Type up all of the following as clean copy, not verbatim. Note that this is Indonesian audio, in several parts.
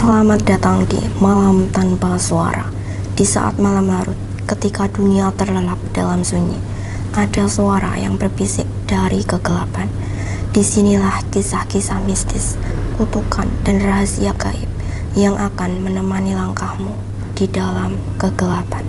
Selamat datang di Malam Tanpa Suara. Di saat malam larut, ketika dunia terlelap dalam sunyi, ada suara yang berbisik dari kegelapan. Disinilah kisah-kisah mistis, kutukan, dan rahasia gaib yang akan menemani langkahmu di dalam kegelapan.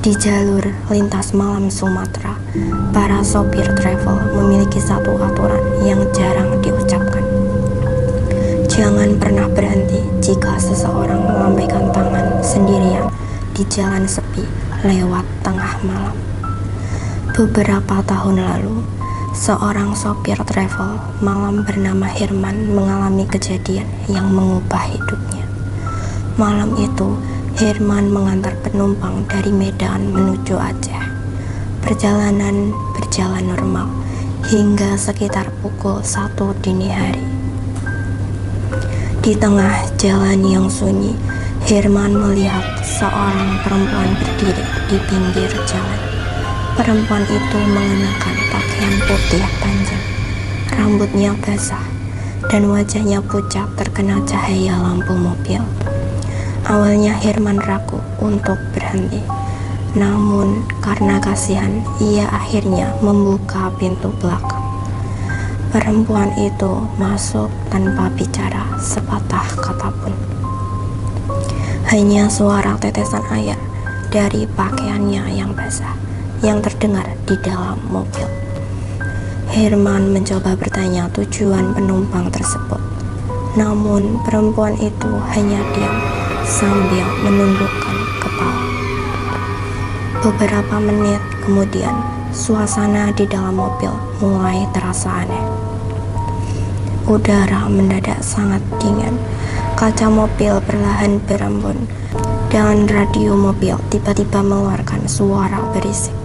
Di jalur lintas malam Sumatera, para sopir travel memiliki satu aturan yang jarang diucapkan. Jangan pernah berhenti jika seseorang melambaikan tangan sendirian di jalan sepi lewat tengah malam. Beberapa tahun lalu, seorang sopir travel malam bernama Herman mengalami kejadian yang mengubah hidupnya. Malam itu, Herman mengantar penumpang dari Medan menuju Aceh. Perjalanan berjalan normal hingga sekitar pukul 1 dini hari. Di tengah jalan yang sunyi, Herman melihat seorang perempuan berdiri di pinggir jalan. Perempuan itu mengenakan pakaian putih panjang, rambutnya basah, dan wajahnya pucat terkena cahaya lampu mobil. Awalnya Herman ragu untuk berhenti, namun karena kasihan, ia akhirnya membuka pintu belakang. Perempuan itu masuk tanpa bicara sepatah kata pun. Hanya suara tetesan air dari pakaiannya yang basah yang terdengar di dalam mobil. Herman mencoba bertanya tujuan penumpang tersebut, namun perempuan itu hanya diam sambil menundukkan kepala. Beberapa menit kemudian, suasana di dalam mobil mulai terasa aneh. Udara mendadak sangat dingin, kaca mobil perlahan berembun, dan radio mobil tiba-tiba mengeluarkan suara berisik.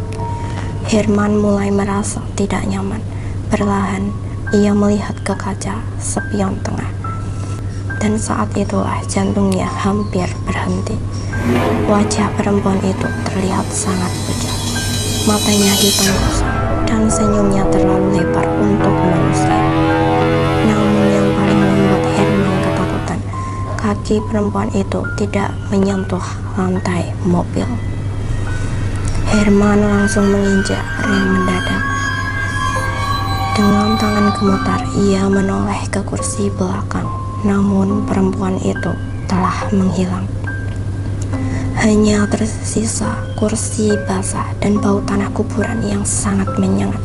Herman mulai merasa tidak nyaman. Perlahan, ia melihat ke kaca spion tengah. Dan saat itulah jantungnya hampir berhenti. Wajah perempuan itu terlihat sangat pucat. Matanya hitam kusam dan senyumnya terlalu lebar untuk manusia. Namun yang paling membuat Herman ketakutan, kaki perempuan itu tidak menyentuh lantai mobil. Herman langsung menginjak rem mendadak. Dengan tangan gemetar, ia menoleh ke kursi belakang. Namun perempuan itu telah menghilang. Hanya tersisa kursi basah dan bau tanah kuburan yang sangat menyengat.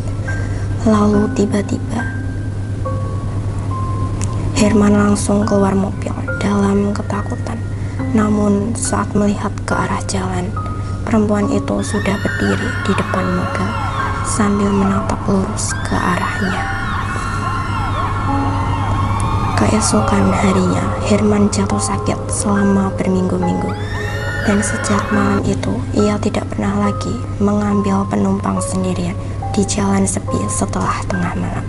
Lalu tiba-tiba Herman langsung keluar mobil dalam ketakutan. Namun saat melihat ke arah jalan, perempuan itu sudah berdiri di depan mobil sambil menatap lurus ke arahnya. Keesokan harinya, Herman jatuh sakit selama berminggu-minggu, dan sejak malam itu ia tidak pernah lagi mengambil penumpang sendirian di jalan sepi setelah tengah malam.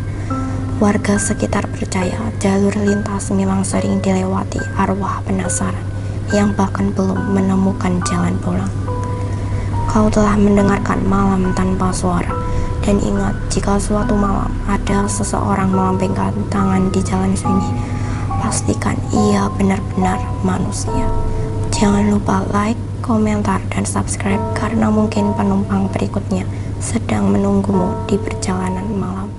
Warga sekitar percaya jalur lintas memang sering dilewati arwah penasaran yang bahkan belum menemukan jalan pulang. Kau telah mendengarkan Malam Tanpa Suara, dan ingat, jika suatu malam ada seseorang melambaikan tangan di jalan sunyi, pastikan ia benar-benar manusia. Jangan lupa like, komentar, dan subscribe karena mungkin penumpang berikutnya sedang menunggumu di perjalanan malam.